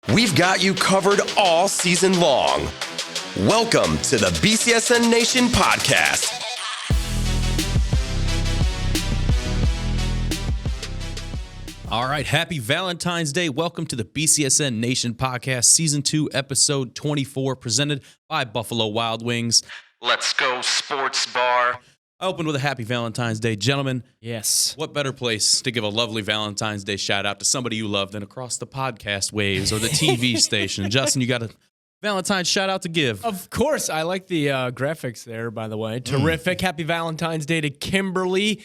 We've got you covered all season long. Welcome to the BCSN Nation podcast. All right, happy Valentine's Day. Welcome to the BCSN Nation podcast, season 2, episode 24, presented by Buffalo Wild Wings. Let's go, sports bar. I opened with a happy Valentine's Day. Gentlemen, yes. What better place to give a lovely Valentine's Day shout out to somebody you love than across the podcast waves or the TV station? Justin, you got a Valentine's shout out to give. Of course. I like the graphics there, by the way. Terrific. Happy Valentine's Day to Kimberly,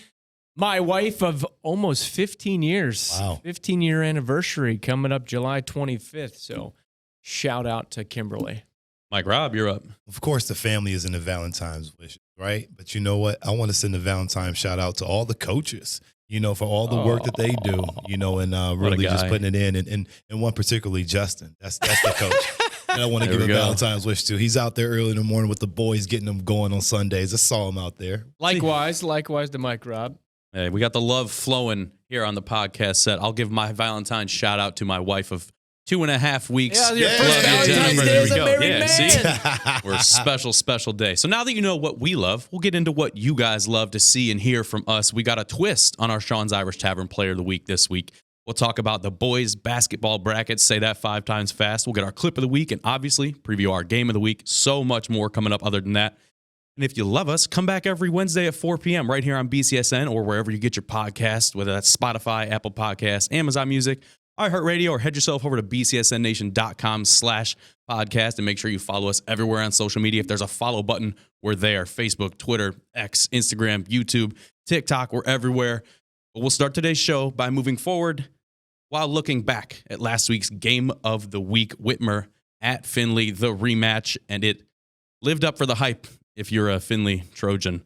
my wife of almost 15 years. Wow. 15-year anniversary coming up July 25th. So shout out to Kimberly. Mike Robb, you're up. Of course, the family is in the Valentine's wish, right? But you know what? I want to send a Valentine's shout out to all the coaches, for all the work that they do, and really just putting it in. And one particularly, Justin. That's the coach that I want to give a Valentine's wish to. He's out there early in the morning with the boys, getting them going on Sundays. I saw him out there. Likewise to Mike Robb. Hey, we got the love flowing here on the podcast set. I'll give my Valentine's shout out to my wife of 2.5 weeks. Yeah, your first Valentine's Day as a married man. See? We're a special day. So now that you know what we love, we'll get into what you guys love to see and hear from us. We got a twist on our Sean's Irish Tavern Player of the Week this week. We'll talk about the boys basketball brackets. Say that 5 times fast. We'll get our clip of the week and obviously preview our game of the week. So much more coming up other than that. And if you love us, come back every Wednesday at 4 p.m. right here on BCSN or wherever you get your podcast, whether that's Spotify, Apple Podcasts, Amazon Music, iHeartRadio, or head yourself over to bcsnnation.com/podcast and make sure you follow us everywhere on social media. If there's a follow button, we're there. Facebook, Twitter, X, Instagram, YouTube, TikTok, we're everywhere. But we'll start today's show by moving forward while looking back at last week's game of the week, Whitmer at Findlay, the rematch, and it lived up for the hype if you're a Findlay Trojan.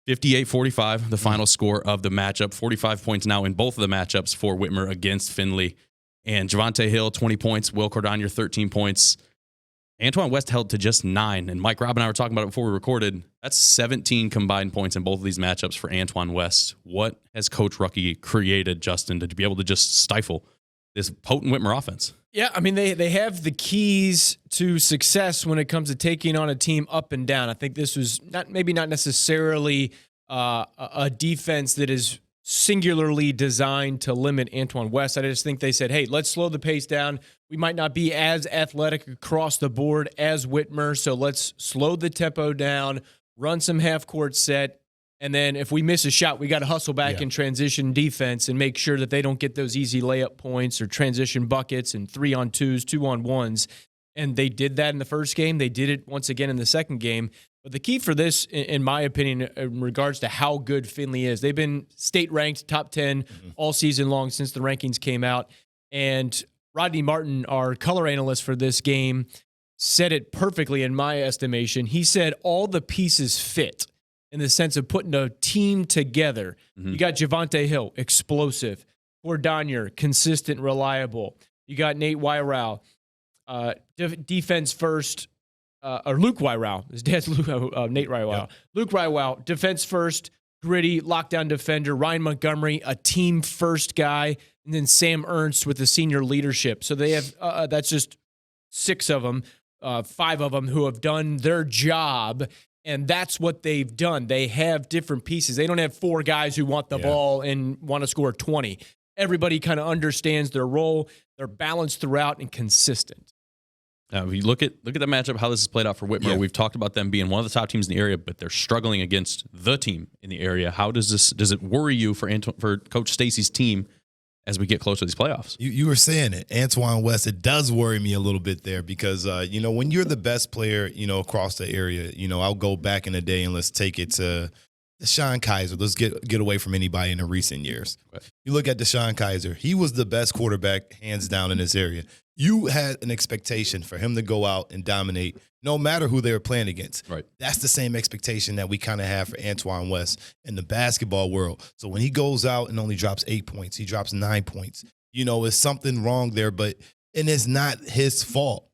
58-45, the final score of the matchup. 45 points now in both of the matchups for Whitmer against Findlay. And Javonte Hill, 20 points. Will Cordonier, 13 points. Antoine West held to just 9. And Mike Robb and I were talking about it before we recorded. That's 17 combined points in both of these matchups for Antoine West. What has Coach Ruckey created, Justin, to be able to just stifle this potent Whitmer offense? Yeah, I mean, they have the keys to success when it comes to taking on a team up and down. I think this was not necessarily a defense that is singularly designed to limit Antoine West. I just think they said, hey, let's slow the pace down. We might not be as athletic across the board as Whitmer, so let's slow the tempo down, run some half-court set, and then if we miss a shot, we got to hustle back in transition defense and make sure that they don't get those easy layup points or transition buckets and 3-on-2s, 2-on-1s. And they did that in the first game. They did it once again in the second game. But the key for this, in my opinion, in regards to how good Findlay is, they've been state-ranked top 10 all season long since the rankings came out. And Rodney Martin, our color analyst for this game, said it perfectly in my estimation. He said all the pieces fit in the sense of putting a team together. You got Javonte Hill, explosive. Cordonier, consistent, reliable. You got Nate Wyrau, defense first, or Luke Wyrau. His dad's Nate Wyrau. Yeah. Luke Wyrau, defense first, gritty, lockdown defender. Ryan Montgomery, a team first guy. And then Sam Ernst with the senior leadership. So they have, that's just 6 of them, 5 of them who have done their job. And that's what they've done. They have different pieces. They don't have 4 guys who want the ball and want to score 20. Everybody kind of understands their role. They're balanced throughout and consistent. If you look at the matchup, how this has played out for Whitmer. We've talked about them being one of the top teams in the area, but they're struggling against the team in the area. How does it worry you for Coach Stacy's team as we get closer to these playoffs? You were saying it, Antoine West. It does worry me a little bit there because when you're the best player, across the area, I'll go back in the day and let's take it to DeShone Kizer. Let's get away from anybody in the recent years. Right. You look at DeShone Kizer. He was the best quarterback, hands down, in this area. You had an expectation for him to go out and dominate no matter who they were playing against. Right. That's the same expectation that we kind of have for Antoine West in the basketball world. So when he goes out and only drops 8 points, he drops 9 points. It's something wrong there, and it's not his fault.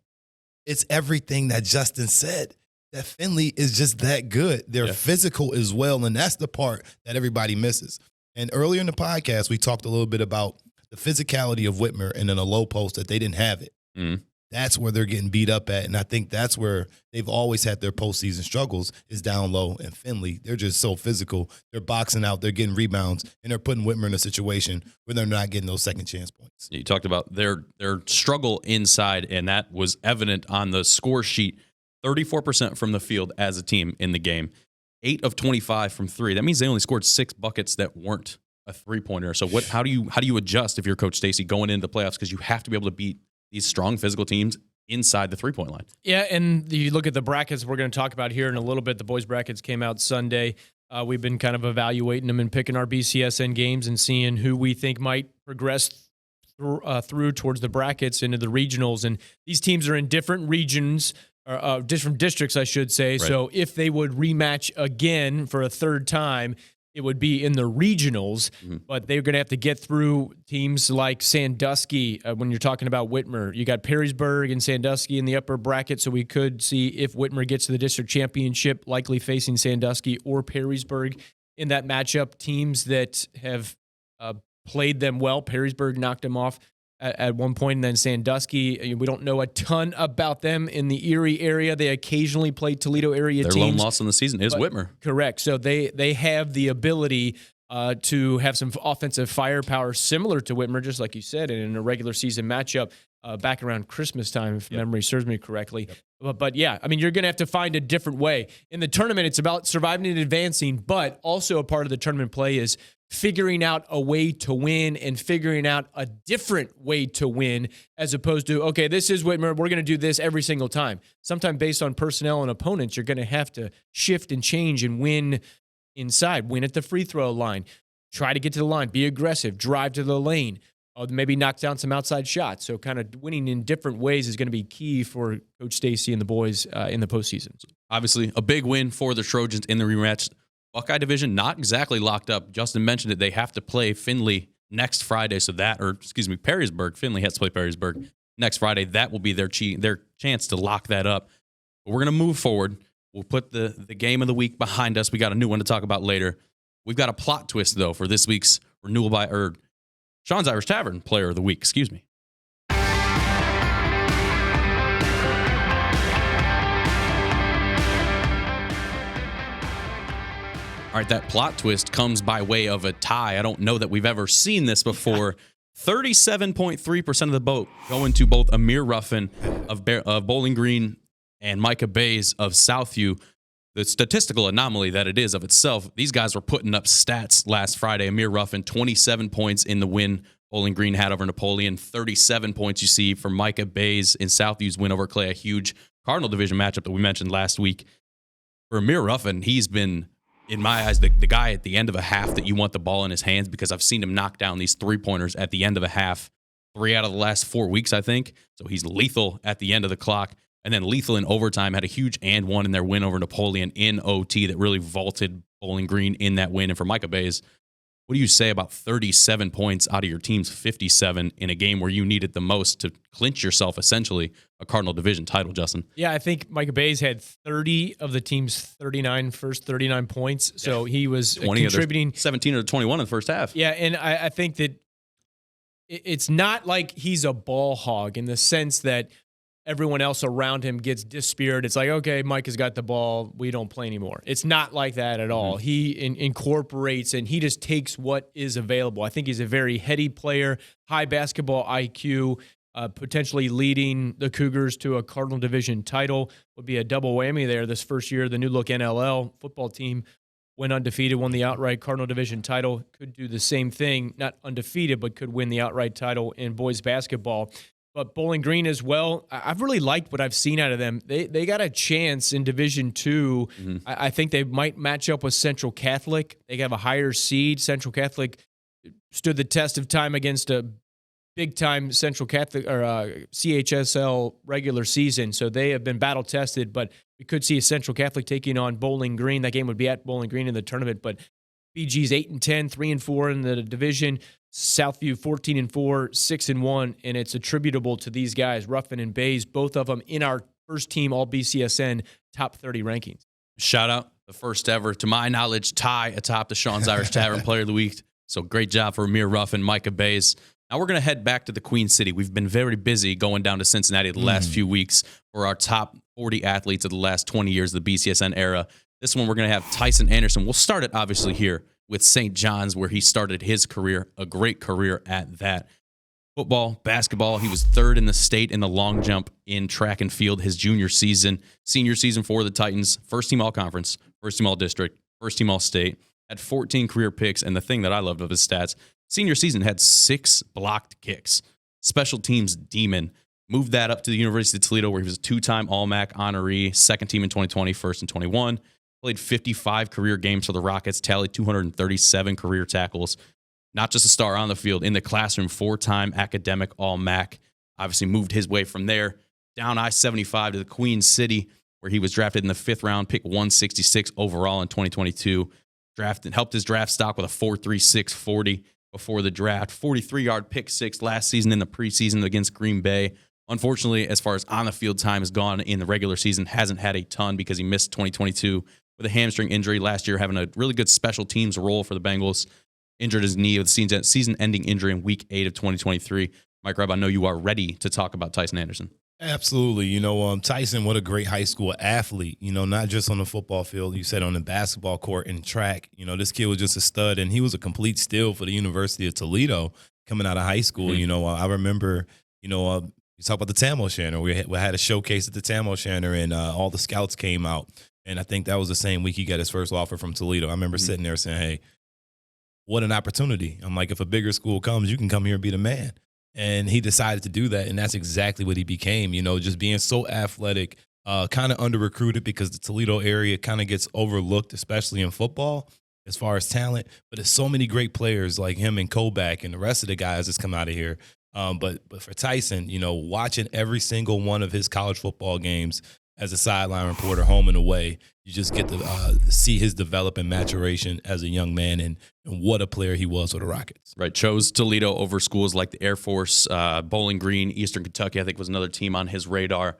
It's everything that Justin said. That Findlay is just that good. They're physical as well, and that's the part that everybody misses. And earlier in the podcast, we talked a little bit about the physicality of Whitmer and in a low post that they didn't have it. Mm. That's where they're getting beat up at. And I think that's where they've always had their postseason struggles is down low. And Finley, they're just so physical. They're boxing out, they're getting rebounds, and they're putting Whitmer in a situation where they're not getting those second chance points. You talked about their struggle inside, and that was evident on the score sheet. 34% from the field as a team in the game. 8 of 25 from three. That means they only scored 6 buckets that weren't a three-pointer. So how do you adjust if you're Coach Stacey going into the playoffs, because you have to be able to beat these strong physical teams inside the three-point line? Yeah, and you look at the brackets we're going to talk about here in a little bit. The boys' brackets came out Sunday. We've been kind of evaluating them and picking our BCSN games and seeing who we think might progress through towards the brackets into the regionals. And these teams are in different regions, or different districts, I should say. Right. So if they would rematch again for a third time, it would be in the regionals, but they're going to have to get through teams like Sandusky. When you're talking about Whitmer, you got Perrysburg and Sandusky in the upper bracket, so we could see if Whitmer gets to the district championship, likely facing Sandusky or Perrysburg in that matchup. Teams that have played them well. Perrysburg knocked them off at one point, and then Sandusky, we don't know a ton about them in the Erie area. They occasionally play Toledo area teams. Their lone loss in the season is Whitmer. Correct. So they have the ability to have some offensive firepower similar to Whitmer, just like you said, in a regular season matchup back around Christmas time, if memory serves me correctly. But yeah, I mean, you're going to have to find a different way. In the tournament, it's about surviving and advancing, but also a part of the tournament play is figuring out a way to win and figuring out a different way to win, as opposed to, okay, this is Whitmer, we're going to do this every single time. Sometimes based on personnel and opponents, you're going to have to shift and change and win inside, win at the free throw line, try to get to the line, be aggressive, drive to the lane, maybe knock down some outside shots. So kind of winning in different ways is going to be key for Coach Stacey and the boys in the postseason. Obviously, a big win for the Trojans in the rematch. Buckeye division not exactly locked up. Justin mentioned it. They have to play Finley next Friday. Perrysburg. Finley has to play Perrysburg next Friday. That will be their chance to lock that up. But we're going to move forward. We'll put the game of the week behind us. We got a new one to talk about later. We've got a plot twist, though, for this week's Sean's Irish Tavern Player of the Week. Excuse me. All right, that plot twist comes by way of a tie. I don't know that we've ever seen this before. 37.3% of the vote going to both Amir Ruffin of Bowling Green and Micah Bays of Southview. The statistical anomaly that it is of itself, these guys were putting up stats last Friday. Amir Ruffin, 27 points in the win Bowling Green had over Napoleon. 37 points you see for Micah Bays in Southview's win over Clay, a huge Cardinal Division matchup that we mentioned last week. For Amir Ruffin, he's been, in my eyes, the guy at the end of a half that you want the ball in his hands, because I've seen him knock down these three-pointers at the end of a half 3 out of the last 4 weeks, I think. So he's lethal at the end of the clock. And then lethal in overtime, had a huge and one in their win over Napoleon in OT that really vaulted Bowling Green in that win. And for Micah Bays, what do you say about 37 points out of your team's 57 in a game where you needed the most to clinch yourself essentially a Cardinal Division title, Justin? Yeah, I think Micah Bays had 30 of the team's 39 points. So he was contributing 17 or 21 in the first half. Yeah, and I think that it's not like he's a ball hog in the sense that everyone else around him gets dispirited. It's like, okay, Mike has got the ball. We don't play anymore. It's not like that at all. He incorporates and he just takes what is available. I think he's a very heady player, high basketball IQ, potentially leading the Cougars to a Cardinal Division title. Would be a double whammy there this first year. The new look NLL football team went undefeated, won the outright Cardinal Division title. Could do the same thing, not undefeated, but could win the outright title in boys basketball. But Bowling Green as well, I've really liked what I've seen out of them. They got a chance in Division II. I think they might match up with Central Catholic. They have a higher seed. Central Catholic stood the test of time against a big-time Central Catholic or CHSL regular season. So they have been battle-tested, but we could see a Central Catholic taking on Bowling Green. That game would be at Bowling Green in the tournament, but BG's 8-10, 3-4 in the division. Southview 14-4, 6-1, and it's attributable to these guys, Ruffin and Bays, both of them in our first team All BCSN top 30 rankings. Shout out the first ever, to my knowledge, tie atop the Sean's Irish Tavern Player of the Week. So great job for Amir Ruffin, Micah Bays. Now we're going to head back to the Queen City. We've been very busy going down to Cincinnati the last few weeks for our top 40 athletes of the last 20 years of the BCSN era. This one, we're going to have Tyson Anderson. We'll start it, obviously, here with St. John's, where he started his career, a great career at that. Football, basketball, he was third in the state in the long jump in track and field his junior season. Senior season for the Titans, first team all-conference, first team all-district, first team all-state, had 14 career picks, and the thing that I loved of his stats, senior season had 6 blocked kicks. Special teams demon. Moved that up to the University of Toledo, where he was a 2-time All-MAC honoree, second team in 2020, first in 21. Played 55 career games for the Rockets, tallied 237 career tackles. Not just a star on the field, in the classroom, 4-time academic All-MAC. Obviously moved his way from there down I-75 to the Queen City, where he was drafted in the 5th round, pick 166 overall in 2022. Helped his draft stock with a 4.36 40 before the draft. 43-yard pick 6 last season in the preseason against Green Bay. Unfortunately, as far as on-the-field time has gone in the regular season, hasn't had a ton because he missed 2022 with a hamstring injury last year, having a really good special teams role for the Bengals. Injured his knee with season-ending injury in Week 8 of 2023. Mike Reb, I know you are ready to talk about Tyson Anderson. Absolutely. Tyson, what a great high school athlete, not just on the football field, you said on the basketball court and track. This kid was just a stud, and he was a complete steal for the University of Toledo coming out of high school. I remember, you talk about the Tam O'Shanter. We had a showcase at the Tam O'Shanter, and all the scouts came out. And I think that was the same week he got his first offer from Toledo. I remember sitting there saying, hey, what an opportunity. I'm like, if a bigger school comes, you can come here and be the man. And he decided to do that, and that's exactly what he became, just being so athletic, kind of under-recruited because the Toledo area kind of gets overlooked, especially in football as far as talent. But there's so many great players like him and Koback and the rest of the guys that's come out of here. But for Tyson, watching every single one of his college football games as a sideline reporter, home and away, you just get to see his development maturation as a young man and what a player he was for the Rockets. Right. Chose Toledo over schools like the Air Force, Bowling Green, Eastern Kentucky, I think was another team on his radar,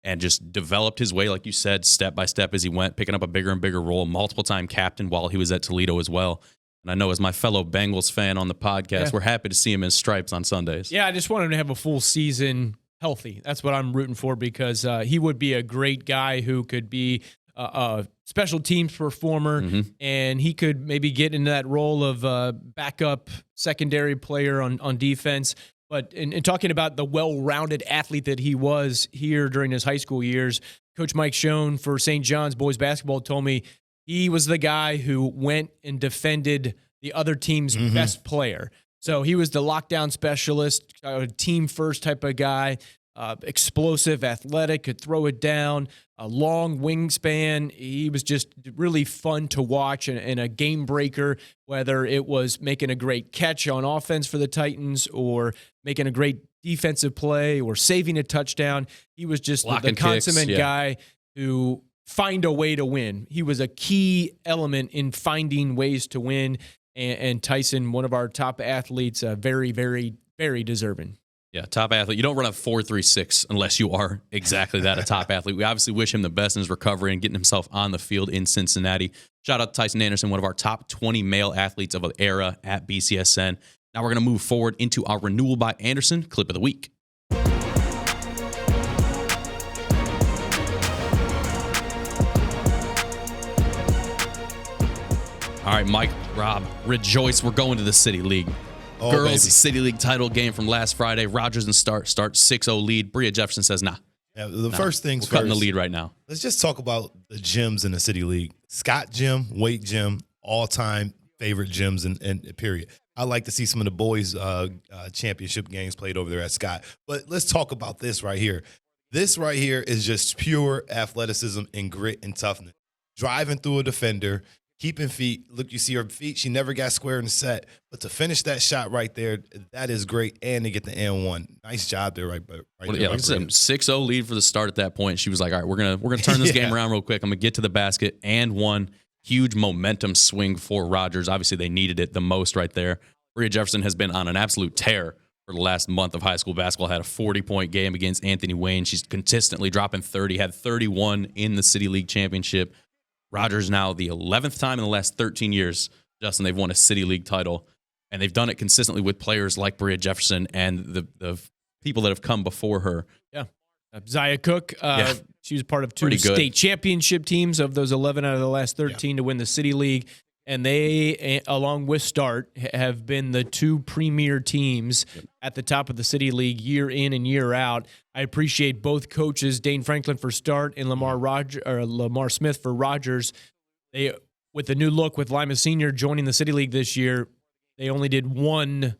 and just developed his way, like you said, step by step as he went, picking up a bigger and bigger role, multiple-time captain while he was at Toledo as well. And I know as my fellow Bengals fan on the podcast, we're happy to see him in stripes on Sundays. Yeah, I just want him to have a full season healthy. That's what I'm rooting for because he would be a great guy who could be a special teams performer, and he could maybe get into that role of backup secondary player on defense. But in talking about the well-rounded athlete that he was here during his high school years, Coach Mike Schoen for St. John's boys basketball told me he was the guy who went and defended the other team's best player. So he was the lockdown specialist, team first type of guy, explosive, athletic, could throw it down, a long wingspan. He was just really fun to watch and a game breaker, whether it was making a great catch on offense for the Titans or making a great defensive play or saving a touchdown. He was just the consummate guy who find a way to win. He was a key element in finding ways to win. And Tyson, one of our top athletes, very, very, very deserving. Yeah, top athlete. You don't run a 4.36 unless you are exactly that, a top athlete. We obviously wish him the best in his recovery and getting himself on the field in Cincinnati. Shout out to Tyson Anderson, one of our top 20 male athletes of the era at BCSN. Now we're going to move forward into our Renewal by Anderson clip of the week. All right, Mike, Rob, rejoice. We're going to the City League. Oh, Girls baby. City League title game from last Friday. Rogers and start 6-0 lead. Bria Jefferson says, nah. Yeah, first things we're cutting first. the lead right now. Let's just talk about the gyms in the City League. Scott Gym, Wake Gym, all-time favorite gyms in period. I like to see some of the boys' championship games played over there at Scott. But let's talk about this right here. This right here is just pure athleticism and grit and toughness. Driving through a defender, keeping feet. Look, you see her feet. She never got square in the set. But to finish that shot right there, that is great. And to get the N1. Nice job there right there. Yeah, like I said, 6-0 lead for the start at that point. She was like, all right, we're gonna turn this game around real quick. I'm going to get to the basket and one. Huge momentum swing for Rogers. Obviously, they needed it the most right there. Bria Jefferson has been on an absolute tear for the last month of high school basketball. Had a 40-point game against Anthony Wayne. She's consistently dropping 30. Had 31 in the City League Championship. Rogers now the 11th time in the last 13 years, Justin, they've won a City League title. And they've done it consistently with players like Bria Jefferson and the people that have come before her. Yeah. Zaya Cook, she was part of 2 state championship teams of those 11 out of the last 13 to win the City League. And they, along with Start, have been the 2 premier teams at the top of the City League year in and year out. I appreciate both coaches, Dane Franklin for Start and Lamar Smith for Rogers. They, with the new look with Lima Senior joining the City League this year, they only did 1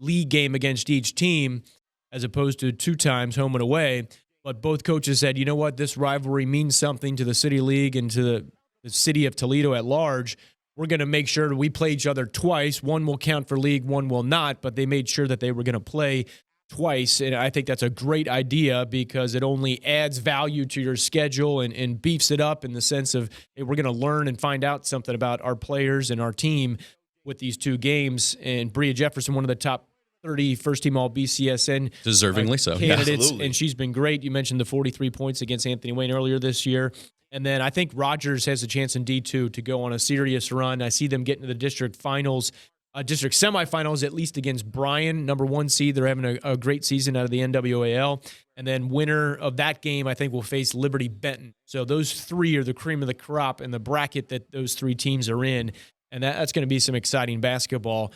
league game against each team as opposed to 2 times home and away. But both coaches said, you know what, this rivalry means something to the City League and to the city of Toledo at large. We're going to make sure that we play each other twice. 1 will count for league, 1 will not, but they made sure that they were going to play twice. And I think that's a great idea because it only adds value to your schedule and beefs it up in the sense of, hey, we're going to learn and find out something about our players and our team with these 2 games. And Bria Jefferson, one of the top 30 first-team All-BCSN deservingly so candidates, and she's been great. You mentioned the 43 points against Anthony Wayne earlier this year. And then I think Rogers has a chance in D2 to go on a serious run. I see them getting to the district finals, district semifinals, at least against Bryan, number 1 seed. They're having a great season out of the NWAL. And then winner of that game, I think, will face Liberty Benton. So those 3 are the cream of the crop in the bracket that those 3 teams are in. And that's going to be some exciting basketball,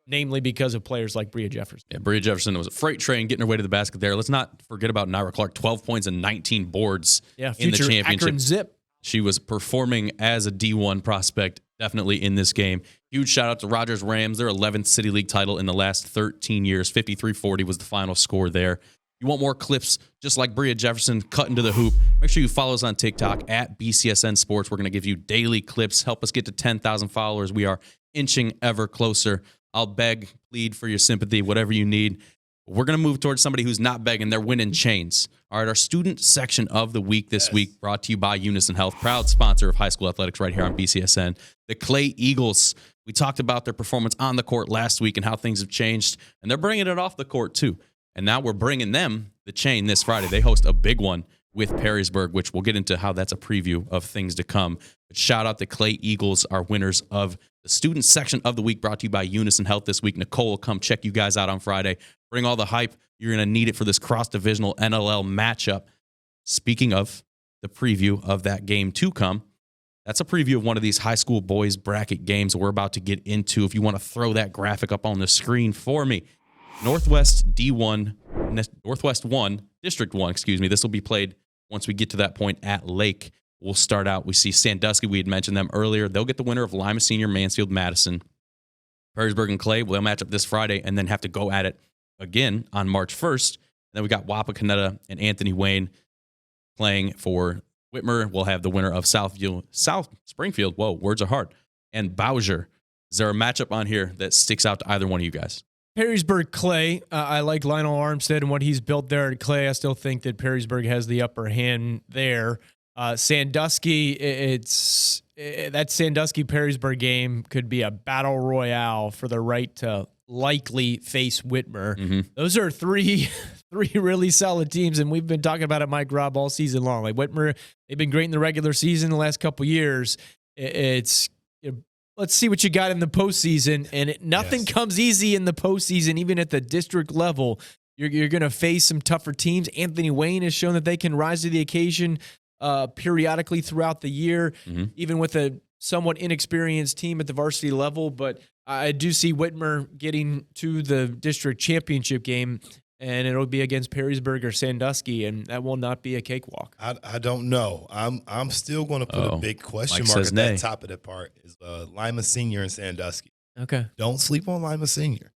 namely because of players like Bria Jefferson. Yeah, Bria Jefferson was a freight train getting her way to the basket there. Let's not forget about Naira Clark, 12 points and 19 boards in the championship. Akron Zip. She was performing as a D1 prospect definitely in this game. Huge shout out to Rogers Rams, their 11th City League title in the last 13 years. 53-40 was the final score there. You want more clips just like Bria Jefferson cutting to the hoop, make sure you follow us on TikTok at BCSN Sports. We're going to give you daily clips. Help us get to 10,000 followers. We are inching ever closer. I'll beg, plead for your sympathy, whatever you need. We're going to move towards somebody who's not begging. They're winning chains. All right, our student section of the week this week brought to you by Unison Health, proud sponsor of high school athletics right here on BCSN. The Clay Eagles. We talked about their performance on the court last week and how things have changed, and they're bringing it off the court too. And now we're bringing them the chain this Friday. They host a big one with Perrysburg, which we'll get into how that's a preview of things to come. But shout out the Clay Eagles, our winners of the student section of the week, brought to you by Unison Health this week. Nicole will come check you guys out on Friday. Bring all the hype. You're going to need it for this cross-divisional NLL matchup. Speaking of the preview of that game to come, that's a preview of one of these high school boys bracket games we're about to get into. If you want to throw that graphic up on the screen for me. Northwest 1, District 1, This will be played once we get to that point at Lake. We'll start out. We see Sandusky. We had mentioned them earlier. They'll get the winner of Lima Senior, Mansfield, Madison. Perrysburg and Clay will match up this Friday and then have to go at it again on March 1st. Then we got Wapakoneta and Anthony Wayne playing for Whitmer. We'll have the winner of South Springfield. Whoa, words are hard. And Bowser. Is there a matchup on here that sticks out to either one of you guys? Perrysburg Clay. I like Lionel Armstead and what he's built there at Clay. I still think that Perrysburg has the upper hand there. Sandusky, that Sandusky-Perrysburg game could be a battle royale for the right to likely face Whitmer. Mm-hmm. Those are three really solid teams, and we've been talking about it, Mike Robb, all season long. Like Whitmer, they've been great in the regular season the last couple years. Let's see what you got in the postseason, and nothing comes easy in the postseason, even at the district level. You're going to face some tougher teams. Anthony Wayne has shown that they can rise to the occasion periodically throughout the year, even with a somewhat inexperienced team at the varsity level. But I do see Whitmer getting to the district championship game, and it'll be against Perrysburg or Sandusky, and that will not be a cakewalk. I don't know. I'm still going to put a big question mark at that top of the part. Is Lima Senior and Sandusky. Okay. Don't sleep on Lima Senior.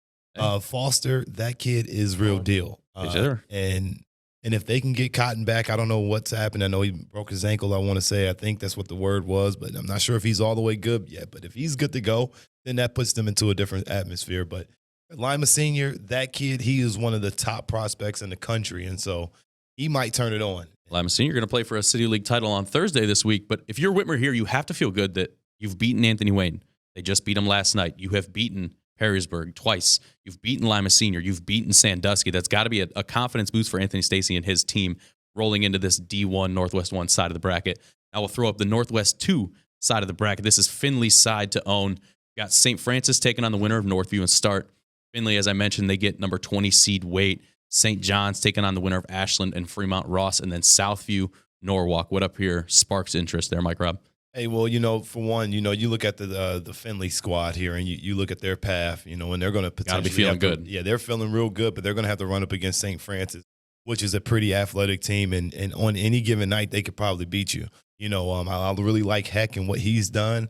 Foster, that kid is real deal. And if they can get Cotton back, I don't know what's happened. I know he broke his ankle, I want to say. I think that's what the word was, but I'm not sure if he's all the way good yet. But if he's good to go, then that puts them into a different atmosphere. But Lima Senior, that kid, he is one of the top prospects in the country, and so he might turn it on. Lima Senior going to play for a City League title on Thursday this week, but if you're Whitmer here, you have to feel good that you've beaten Anthony Wayne. They just beat him last night. You have beaten Perrysburg twice. You've beaten Lima Senior. You've beaten Sandusky. That's got to be a confidence boost for Anthony Stacy and his team rolling into this D1 Northwest 1 side of the bracket. I will throw up the Northwest 2 side of the bracket. This is Finley's side to own. Got St. Francis taking on the winner of Northview and Start. Findlay, as I mentioned, they get number 20 seed Waite. St. John's taking on the winner of Ashland and Fremont Ross. And then Southview, Norwalk. What up here sparks interest there, Mike Rob? Hey, well, for one, you look at the Findlay squad here, and you look at their path, and they're going to potentially be feeling good. Yeah, they're feeling real good, but they're going to have to run up against St. Francis, which is a pretty athletic team, and on any given night they could probably beat you. I really like Heck and what he's done.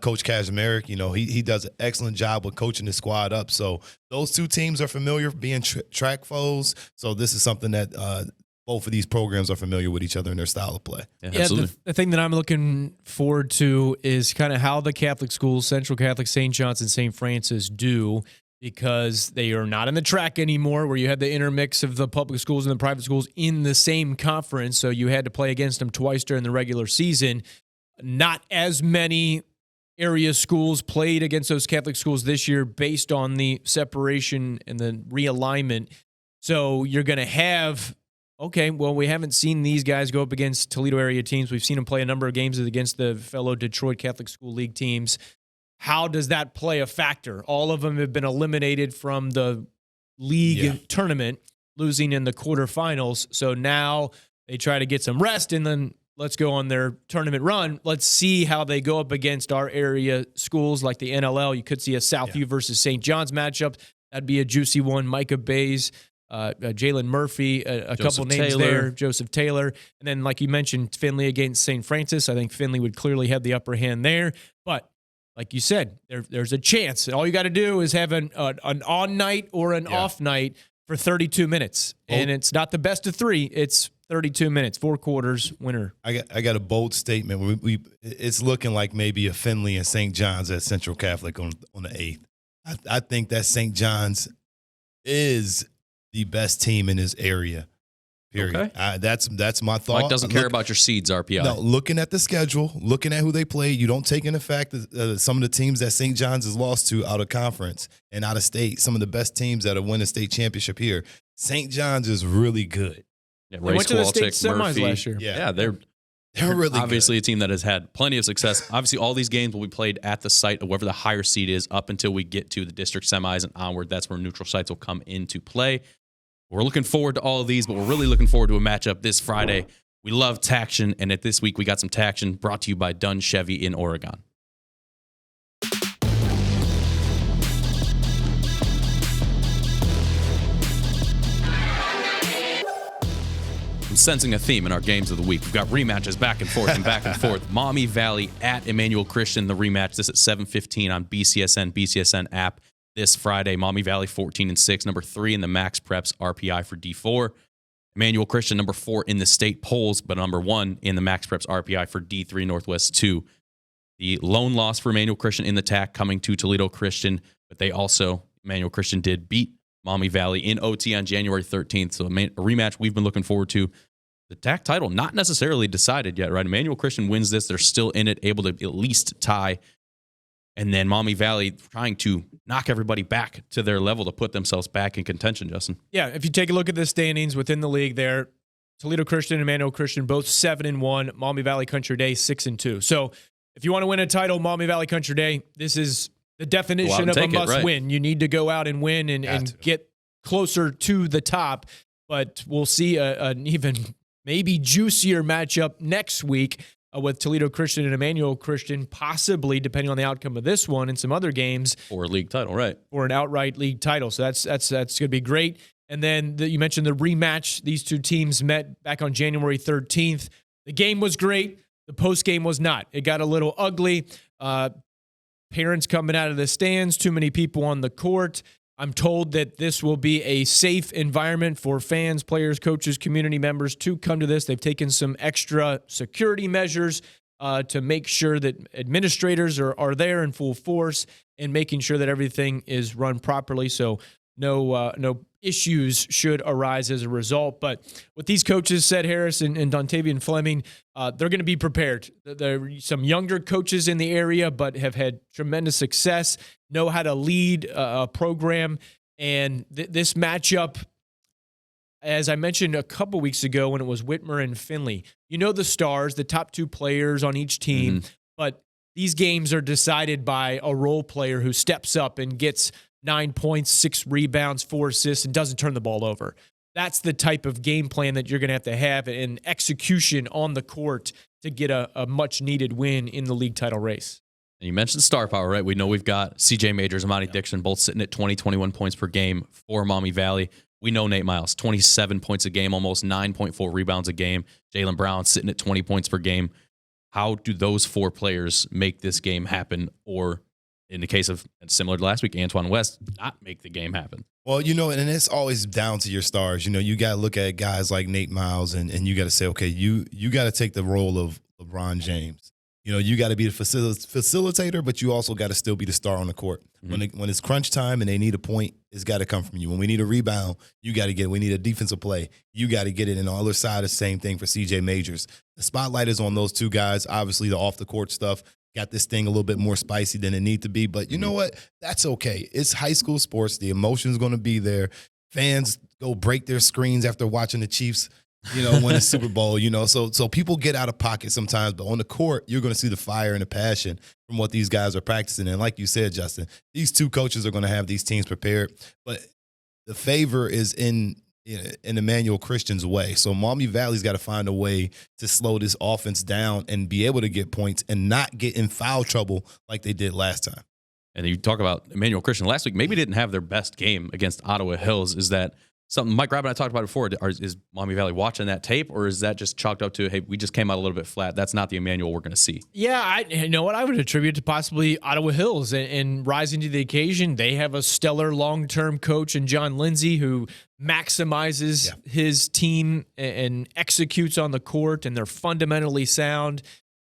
Coach 𝗏𝗃, he does an excellent job with coaching his squad up. So those two teams are familiar, being track foes. So this is something that both of these programs are familiar with each other and their style of play. Yeah, the thing that I'm looking forward to is kind of how the Catholic schools, Central Catholic, St. John's, and St. Francis do, because they are not in the track anymore where you had the intermix of the public schools and the private schools in the same conference. So you had to play against them twice during the regular season. Not as many area schools played against those Catholic schools this year based on the separation and the realignment. So you're going to have, okay, well, we haven't seen these guys go up against Toledo area teams. We've seen them play a number of games against the fellow Detroit Catholic School League teams. How does that play a factor? All of them have been eliminated from the league tournament, losing in the quarterfinals. So now they try to get some rest, and then let's go on their tournament run. Let's see how they go up against our area schools like the NLL. You could see a Southview versus St. John's matchup. That'd be a juicy one. Micah Bays, Jalen Murphy, a couple names there, Joseph Taylor. And then, like you mentioned, Findlay against St. Francis. I think Findlay would clearly have the upper hand there. But like you said, there's a chance. All you got to do is have an on night or an off night for 32 minutes. And it's not the best of three. It's 32 minutes, 4 quarters, winner. I got a bold statement. It's looking like maybe a Findlay and St. John's at Central Catholic on the 8th. I think that St. John's is the best team in this area. Period. Okay. That's my thought. Mike doesn't care about your seeds, RPI. No, looking at the schedule, looking at who they play, you don't take into fact that some of the teams that St. John's has lost to out of conference and out of state, some of the best teams that have won a state championship here. St. John's is really good. Yeah, they went to the state semis last year. Yeah, they're really obviously good. A team that has had plenty of success. Obviously, all these games will be played at the site of wherever the higher seed is up until we get to the district semis and onward. That's where neutral sites will come into play. We're looking forward to all of these, but we're really looking forward to a matchup this Friday. We love Taction, and this week we got some Taction brought to you by Dunn Chevy in Oregon. I'm sensing a theme in our games of the week. We've got rematches back and forth and back and forth. Maumee Valley at Emmanuel Christian, the rematch. This at 7:15 on BCSN app. This Friday, Maumee Valley 14-6, number 3 in the Max Preps RPI for D4. Emmanuel Christian, number 4 in the state polls, but number 1 in the Max Preps RPI for D3 Northwest 2. The lone loss for Emmanuel Christian in the TAAC coming to Toledo Christian, but Emmanuel Christian did beat Maumee Valley in OT on January 13th. So a rematch we've been looking forward to. The TAAC title not necessarily decided yet, right? Emmanuel Christian wins this. They're still in it, able to at least tie. And then Maumee Valley trying to knock everybody back to their level to put themselves back in contention, Justin. Yeah, if you take a look at the standings within the league there, Toledo Christian and Emmanuel Christian both 7-1, Maumee Valley Country Day 6-2. So if you want to win a title, Maumee Valley Country Day, this is the definition of a must-win. You need to go out and win and get closer to the top. But we'll see an even maybe juicier matchup next week with Toledo Christian and Emmanuel Christian, possibly, depending on the outcome of this one and some other games. For a league title, right. For an outright league title. So that's going to be great. And then you mentioned the rematch. These two teams met back on January 13th. The game was great. The post-game was not. It got a little ugly. Parents coming out of the stands, too many people on the court. I'm told that this will be a safe environment for fans, players, coaches, community members to come to this. They've taken some extra security measures to make sure that administrators are there in full force and making sure that everything is run properly. So no issues should arise as a result. But what these coaches said, Harris and Dontavian Fleming, they're going to be prepared. There are some younger coaches in the area, but have had tremendous success, know how to lead a program. And this matchup, as I mentioned a couple weeks ago when it was Whitmer and Findlay, the stars, the top 2 players on each team, but These games are decided by a role player who steps up and gets 9 points, 6 rebounds, 4 assists, and doesn't turn the ball over. That's the type of game plan that you're going to have in execution on the court to get a much-needed win in the league title race. And you mentioned star power, right? We know we've got C.J. Majors, Amani Dixon, both sitting at 20, 21 points per game for Maumee Valley. We know Nate Miles, 27 points a game, almost 9.4 rebounds a game. Jaylen Brown sitting at 20 points per game. How do those 4 players make this game happen? Or in the case of, similar to last week, Antoine West, not make the game happen? Well, and it's always down to your stars. You got to look at guys like Nate Miles, and you got to say, okay, you got to take the role of LeBron James. You got to be the facilitator, but you also got to still be the star on the court. Mm-hmm. When it's crunch time and they need a point, it's got to come from you. When we need a rebound, you got to get it. We need a defensive play, you got to get it. And on the other side, the same thing for C.J. Majors. The spotlight is on those 2 guys. Obviously, the off-the-court stuff got this thing a little bit more spicy than it need to be. But you know what? That's okay. It's high school sports. The emotion's going to be there. Fans go break their screens after watching the Chiefs win a Super Bowl, so people get out of pocket sometimes, but on the court, you're going to see the fire and the passion from what these guys are practicing. And like you said, Justin, these 2 coaches are going to have these teams prepared, but the favor is in Emmanuel Christian's way. So Maumee Valley's got to find a way to slow this offense down and be able to get points and not get in foul trouble like they did last time. And you talk about Emmanuel Christian last week, maybe didn't have their best game against Ottawa Hills. Is that something Mike Rabb and I talked about before? Is Maumee Valley watching that tape, or is that just chalked up to, hey, we just came out a little bit flat? That's not the Emmanuel we're going to see. Yeah, you know what? I would attribute to possibly Ottawa Hills and rising to the occasion. They have a stellar long-term coach in John Lindsay who maximizes his team and executes on the court, and they're fundamentally sound.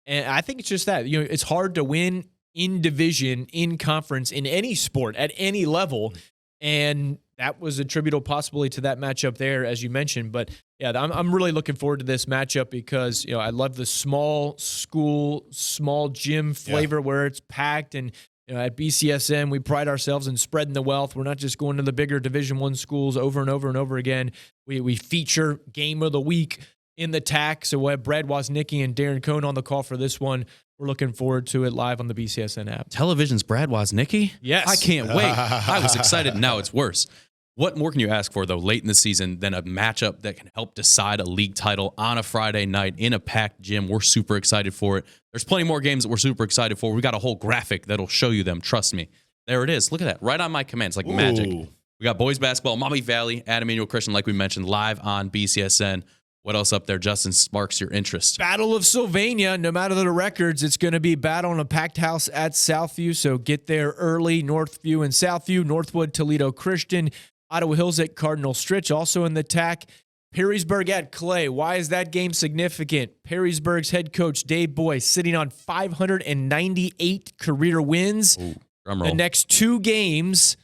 And I think it's just that. It's hard to win in division, in conference, in any sport, at any level. And that was attributable possibly to that matchup there, as you mentioned. But yeah, I'm really looking forward to this matchup because I love the small school, small gym flavor where it's packed. And at BCSN, we pride ourselves in spreading the wealth. We're not just going to the bigger Division I schools over and over and over again. We feature game of the week in the TAAC. So we'll have Brad ৱosnicki and Darren Cohn on the call for this one. We're looking forward to it live on the BCSN app. Television's Brad ৱosnicki? Yes. I can't wait. I was excited. Now it's worse. What more can you ask for, though, late in the season than a matchup that can help decide a league title on a Friday night in a packed gym? We're super excited for it. There's plenty more games that we're super excited for. We got a whole graphic that'll show you them. Trust me. There it is. Look at that. Right on my commands, like magic. We got boys basketball, Maumee Valley, at Emmanuel Christian, like we mentioned, live on BCSN. What else up there, Justin, sparks your interest? Battle of Sylvania. No matter the records, it's going to be battle in a packed house at Southview. So get there early. Northview and Southview, Northwood, Toledo Christian, Ottawa Hills at Cardinal Stritch, also in the TAAC. Perrysburg at Clay. Why is that game significant? Perrysburg's head coach, Dave Boyce, sitting on 598 career wins. Ooh, drum roll. The next 2 games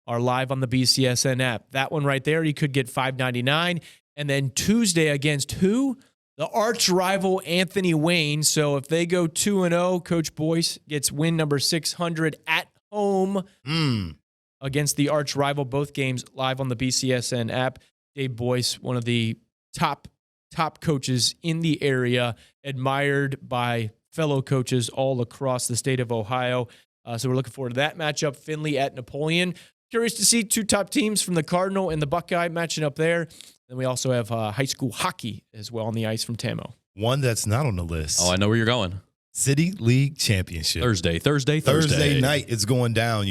are live on the BCSN app. That one right there, you could get 599. And then Tuesday against who? The arch rival Anthony Wayne. So if they go 2-0, Coach Boyce gets win number 600 at home against the arch rival. Both games live on the BCSN app. Dave Boyce, one of the top coaches in the area, admired by fellow coaches all across the state of Ohio. So we're looking forward to that matchup. Finley at Napoleon. Curious to see 2 top teams from the Cardinal and the Buckeye matching up there. Then we also have high school hockey as well on the ice from Tamo. One that's not on the list. Oh, I know where you're going. City League Championship. Thursday night, it's going down.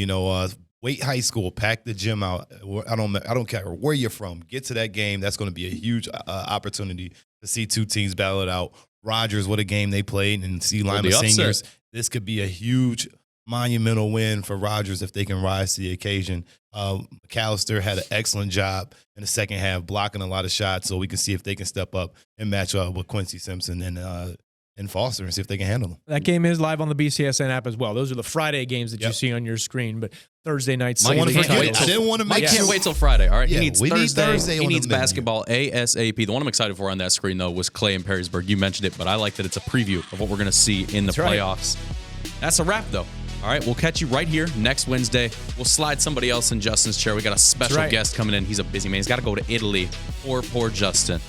Wait High School, pack the gym out. I don't care where you're from. Get to that game. That's going to be a huge opportunity to see 2 teams battle it out. Rogers, what a game they played, and see Lima Seniors. This could be a huge monumental win for Rogers if they can rise to the occasion. McAllister had an excellent job in the second half, blocking a lot of shots, so we can see if they can step up and match up with Quincy Simpson and Foster and see if they can handle them. That game is live on the BCSN app as well. Those are the Friday games that you see on your screen, but Thursday nights. I can't wait till Friday. All right, yeah, he needs Thursday. He needs basketball ASAP. The one I'm excited for on that screen though was Clay and Perrysburg. You mentioned it, but I like that it's a preview of what we're going to see in the playoffs. That's a wrap though. All right, we'll catch you right here next Wednesday. We'll slide somebody else in Justin's chair. We got a special guest coming in. He's a busy man. He's got to go to Italy. Poor Justin.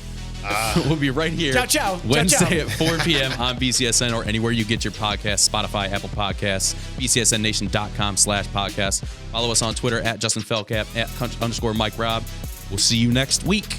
We'll be right here Ciao, ciao. Wednesday at 4 p.m. on BCSN or anywhere you get your podcasts, Spotify, Apple Podcasts, bcsnnation.com/podcast. Follow us on Twitter at Justin Felcap, at _Mike Robb. We'll see you next week.